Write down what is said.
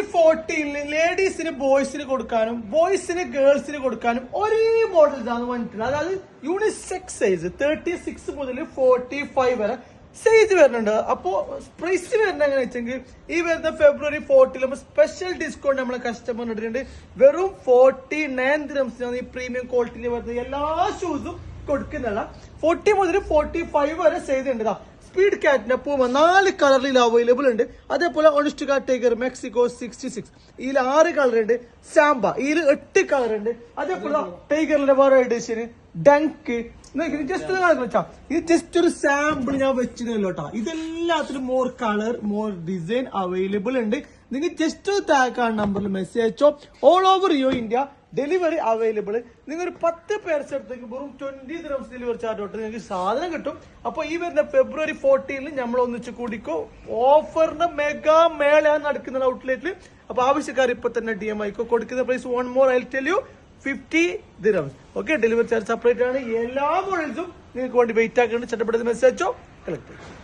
ഫെബ്രുവരി 14 ലേഡീസിന് ബോയ്സിന് കൊടുക്കാനും ബോയ്സിന് ഗേൾസിന് കൊടുക്കാനും ഒരേ മോഡൽസാണ് വന്നിട്ടുള്ളത്. അതായത് യൂണിസെക്സ് സൈസ് 36 മുതൽ 45 വരെ സൈസ് വരുന്നുണ്ട്. അപ്പോ പ്രൈസ് വരുന്നത് എങ്ങനെ വെച്ചെങ്കിൽ ഈ വരുന്ന ഫെബ്രുവരി 14 സ്പെഷ്യൽ ഡിസ്കൗണ്ട് നമ്മളെ കസ്റ്റമറിന് ഇട്ടിട്ടുണ്ട്. വെറും 49 ദിർഹംസിനാണ് ഈ പ്രീമിയം ക്വാളിറ്റിയിൽ വരുന്നത് എല്ലാ ഷൂസും കൊടുക്കുന്നുള്ള. 40 മുതൽ 45 വരെ സൈസ് ഉണ്ട്. സ്പീഡ് കാറ്റിന്റെ പൂമ 4 കളറിൽ അവൈലബിൾ ഉണ്ട്. അതേപോലെ ഒണിസ്റ്റുക ടൈഗർ മെക്സിക്കോ 66 ഇതിൽ 6 കളർ ഉണ്ട്. സാമ്പ ഇതിൽ 8 കളർ ഉണ്ട്. അതേപോലെ ടൈഗറിന്റെ വേറെ എഡിഷൻ ഡങ്ക് ജസ്റ്റ് വെച്ചാ ഇത് ജസ്റ്റ് ഒരു സാമ്പിൾ ഞാൻ വെച്ചിരുന്നല്ലോ കേട്ടോ. ഇതെല്ലാത്തിലും more colour more design available ഉണ്ട്. നിങ്ങൾ ജസ്റ്റ് ടാഗ് നമ്പറിൽ മെസ്സേജ് അയച്ചോ. All over India delivery available. നിങ്ങൾ ഒരു 10 പേഴ്സ് എടുത്തേക്ക് വെറും 20 ദിർഹംസ് ഡെലിവറി ചാർജ് തൊട്ട് നിങ്ങൾക്ക് സാധനം കിട്ടും. അപ്പൊ ഈ വരുന്ന ഫെബ്രുവരി 14 നമ്മൾ ഒന്നിച്ച് കൂടിക്കോ. ഓഫറിന്റെ മെഗാ മേളയാണ് നടക്കുന്ന ഔട്ട്ലെറ്റിൽ. അപ്പൊ ആവശ്യക്കാർ ഇപ്പൊ തന്നെ DM ആയിക്കോ. കൊടുക്കുന്ന price one more I tell you 50 dirhams. Okay, delivery charge separate ആണ്. എല്ലാ മോഡൽസും നിങ്ങൾക്ക് വേണ്ടി വെയിറ്റ് ആക്കുന്നുണ്ട്. ചട്ടപ്പെടുന്ന മെസ്സേജോ കളക്ട് ചെയ്യും.